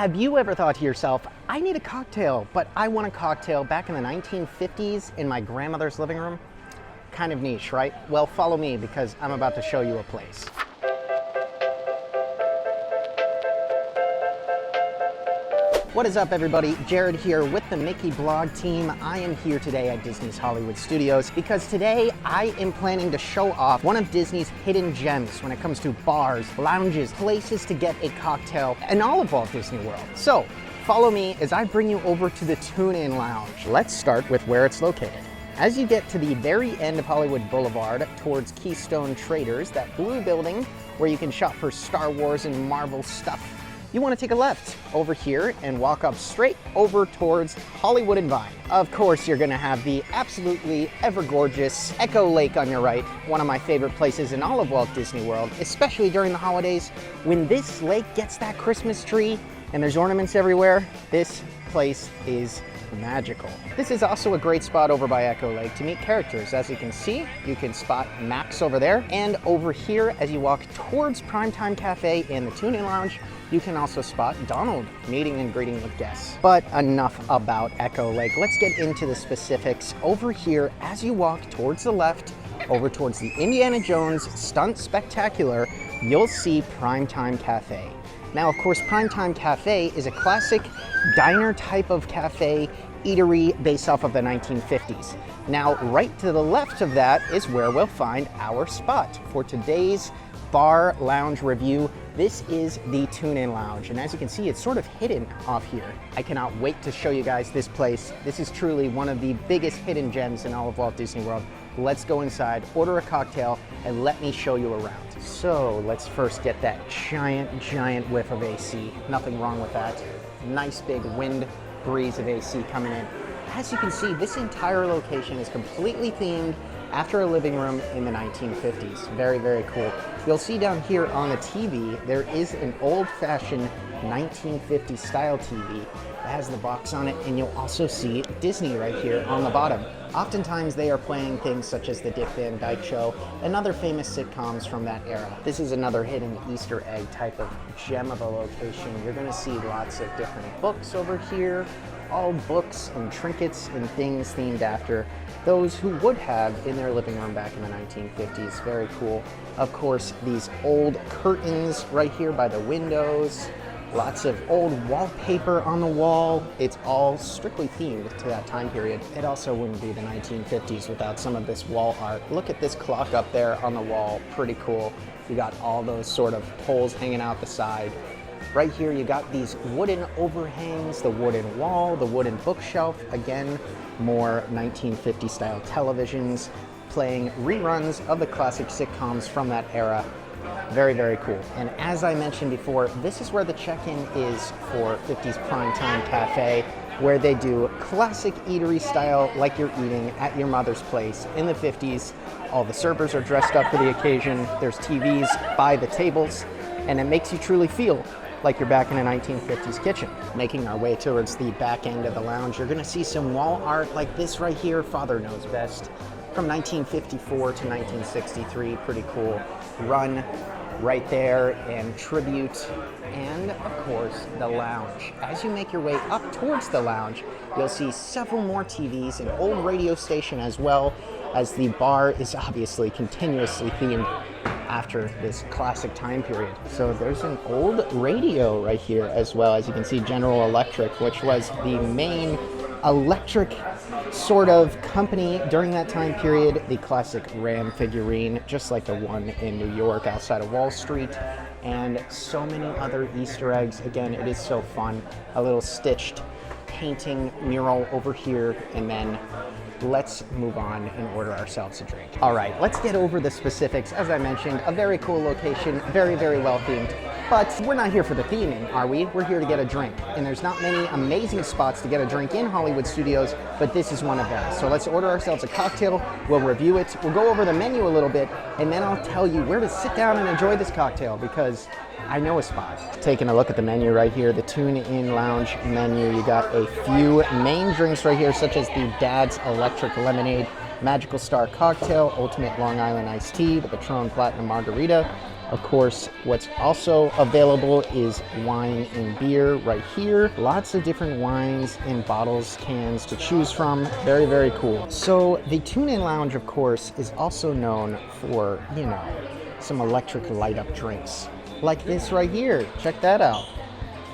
Have you ever thought to yourself, I need a cocktail, but I want a cocktail back in the 1950s in my grandmother's living room? Kind of niche, right? Well, follow me because I'm about to show you a place. What is up, everybody? Jared here with the MickeyBlog team. I am here today at Disney's Hollywood Studios because today I am planning to show off one of Disney's hidden gems when it comes to bars, lounges, places to get a cocktail, and all of Walt Disney World. So follow me as I bring you over to the Tune-In Lounge. Let's start with where it's located. As you get to the very end of Hollywood Boulevard towards Keystone Traders, that blue building where you can shop for Star Wars and Marvel stuff, you want to take a left over here and walk up straight over towards Hollywood and Vine. Of course, you're going to have the absolutely ever-gorgeous Echo Lake on your right, one of my favorite places in all of Walt Disney World, especially during the holidays. When this lake gets that Christmas tree and there's ornaments everywhere, this place is magical. This is also a great spot over by Echo Lake to meet characters. As you can see, you can spot Max over there, and over here as you walk towards Primetime Cafe and the Tune-In Lounge, you can also spot Donald meeting and greeting with guests. But enough about Echo Lake. Let's get into the specifics. Over here, as you walk towards the left, over towards the Indiana Jones Stunt Spectacular, you'll see Primetime Cafe. Now, of course, Primetime Cafe is a classic diner type of cafe eatery based off of the 1950s. Now, right to the left of that is where we'll find our spot for today's bar lounge review. This is the Tune-In Lounge, and as you can see, it's sort of hidden off here. I cannot wait to show you guys this place. This is truly one of the biggest hidden gems in all of Walt Disney World. Let's go inside, order a cocktail, and let me show you around. So let's first get that giant whiff of AC. Nothing wrong with that. Nice big wind breeze of AC coming in. As you can see, this entire location is completely themed after a living room in the 1950s. Very, very cool. You'll see down here on the TV, there is an old-fashioned 1950s style TV that has the box on it, and you'll also see Disney right here on the bottom. Oftentimes they are playing things such as the Dick Van Dyke Show and other famous sitcoms from that era. This is another hidden Easter egg type of gem of a location. You're gonna see lots of different books over here, all books and trinkets and things themed after those who would have in their living room back in the 1950s. Very cool. Of course, these old curtains right here by the windows, lots of old wallpaper on the wall. It's all strictly themed to that time period. It also wouldn't be the 1950s without some of this wall art. Look at this clock up there on the wall, pretty cool. You got all those sort of poles hanging out the side. Right here, you got these wooden overhangs, the wooden wall, the wooden bookshelf. Again, more 1950 style televisions playing reruns of the classic sitcoms from that era. Very, very cool. And as I mentioned before, this is where the check-in is for 50s Primetime Cafe, where they do classic eatery style like you're eating at your mother's place in the 50s. All the servers are dressed up for the occasion. There's TVs by the tables, and it makes you truly feel like you're back in a 1950s kitchen. Making our way towards the back end of the lounge, you're gonna see some wall art like this right here, Father Knows Best, from 1954 to 1963, pretty cool run right there, and tribute, and of course the lounge. As you make your way up towards the lounge, you'll see several more TVs, an old radio station, as well as the bar is obviously continuously themed after this classic time period. So there's an old radio right here as well. As you can see, General Electric, which was the main electric sort of company during that time period. The classic Ram figurine, just like the one in New York outside of Wall Street, and so many other Easter eggs. Again, it is so fun. A little stitched painting mural over here, and then let's move on and order ourselves a drink. All right, let's get over the specifics. As I mentioned, a very cool location, very, very well themed. But we're not here for the theming, are we? We're here to get a drink. And there's not many amazing spots to get a drink in Hollywood Studios, but this is one of them. So let's order ourselves a cocktail, we'll review it, we'll go over the menu a little bit, and then I'll tell you where to sit down and enjoy this cocktail, because I know a spot. Taking a look at the menu right here, the Tune-In Lounge menu, you got a few main drinks right here, such as the Dad's Electric Lemonade, Magical Star Cocktail, Ultimate Long Island Iced Tea, the Patron Platinum Margarita, Of course, what's also available is wine and beer right here. Lots of different wines in bottles, cans to choose from. Very, very cool. So the Tune-In Lounge, of course, is also known for, you know, some electric light up drinks. Like this right here. Check that out.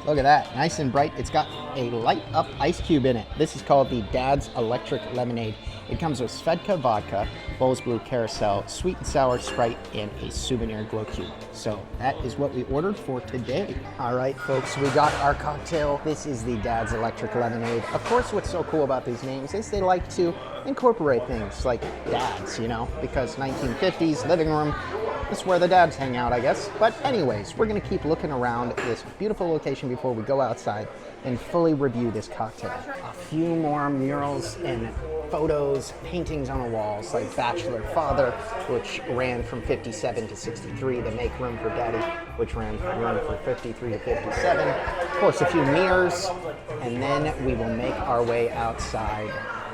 Look at that, nice and bright. It's got a light up ice cube in it. This is called the Dad's Electric Lemonade. It comes with Svedka vodka, Bowls Blue Carousel, sweet and sour Sprite, and a souvenir glow cube. So that is what we ordered for today. All right, folks, we got our cocktail. This is the Dad's Electric Lemonade. Of course, what's so cool about these names is they like to incorporate things like dads, you know, because 1950s living room, that's where the dads hang out, I guess. But anyways, we're gonna keep looking around this beautiful location before we go outside and fully review this cocktail. A few more murals and photos, paintings on the walls, like Bachelor Father, which ran from 57 to 63, the Make Room for Daddy, which ran from 53 to 57. Of course, a few mirrors, and then we will make our way outside.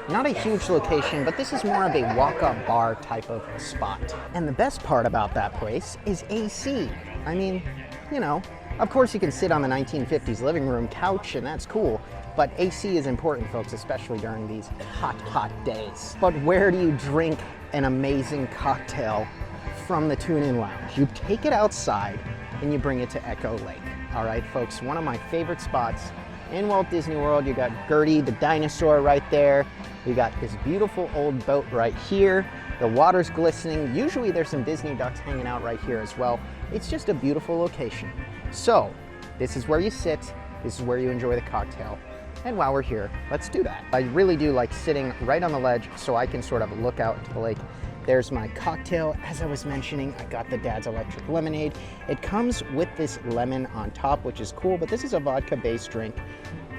Not a huge location, but this is more of a walk-up bar type of spot. And the best part about that place is AC. I mean, you know, of course you can sit on the 1950s living room couch and that's cool, but AC is important, folks, especially during these hot, hot days. But where do you drink an amazing cocktail from the Tune-In Lounge? You take it outside and you bring it to Echo Lake. All right, folks, one of my favorite spots in Walt Disney World. You got Gertie the dinosaur right there. We got this beautiful old boat right here. The water's glistening. Usually there's some Disney ducks hanging out right here as well. It's just a beautiful location. So this is where you sit. This is where you enjoy the cocktail. And while we're here, let's do that. I really do like sitting right on the ledge so I can sort of look out into the lake. There's my cocktail. As I was mentioning, I got the Dad's Electric Lemonade. It comes with this lemon on top, which is cool, but this is a vodka-based drink.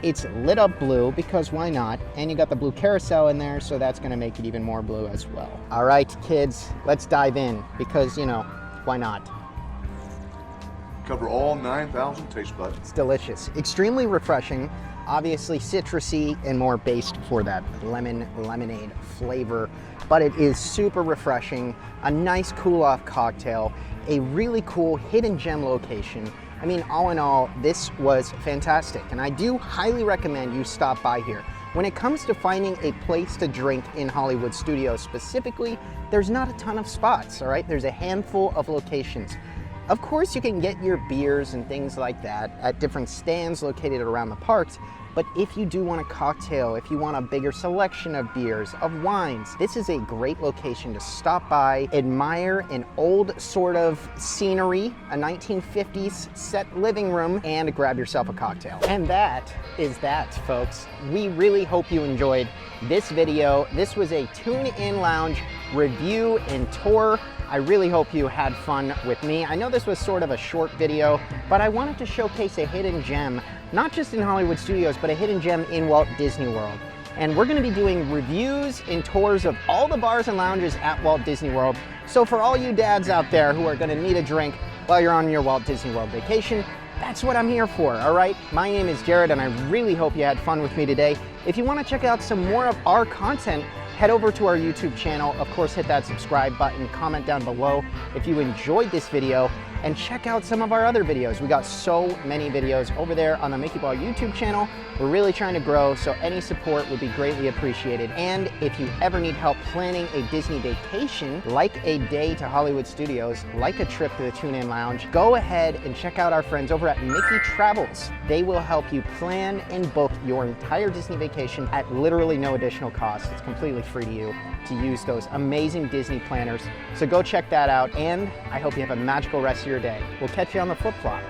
It's lit up blue because why not? And you got the blue carousel in there, so that's gonna make it even more blue as well. All right, kids, let's dive in because, you know, why not? Cover all 9,000 taste buds. It's delicious, extremely refreshing, obviously citrusy and more based for that lemon lemonade flavor, but it is super refreshing, a nice cool off cocktail, a really cool hidden gem location. I mean, all in all, this was fantastic, and I do highly recommend you stop by here. When it comes to finding a place to drink in Hollywood Studios specifically, there's not a ton of spots, all right? There's a handful of locations. Of course, you can get your beers and things like that at different stands located around the parks, but if you do want a cocktail, if you want a bigger selection of beers, of wines, this is a great location to stop by, admire an old sort of scenery, a 1950s set living room, and grab yourself a cocktail. And that is that, folks. We really hope you enjoyed this video. This was a Tune-In Lounge review and tour. I really hope you had fun with me. I know this was sort of a short video, but I wanted to showcase a hidden gem, not just in Hollywood Studios, but a hidden gem in Walt Disney World. And we're gonna be doing reviews and tours of all the bars and lounges at Walt Disney World. So for all you dads out there who are gonna need a drink while you're on your Walt Disney World vacation, that's what I'm here for, all right? My name is Jared, and I really hope you had fun with me today. If you wanna check out some more of our content, head over to our YouTube channel. Of course, hit that subscribe button, comment down below if you enjoyed this video, and check out some of our other videos. We got so many videos over there on the MickeyBlog YouTube channel. We're really trying to grow, so any support would be greatly appreciated. And if you ever need help planning a Disney vacation, like a day to Hollywood Studios, like a trip to the Tune-In Lounge, go ahead and check out our friends over at Mickey Travels. They will help you plan and book your entire Disney vacation at literally no additional cost. It's completely free to you to use those amazing Disney planners. So go check that out, and I hope you have a magical rest of your day. We'll catch you on the flip-flop.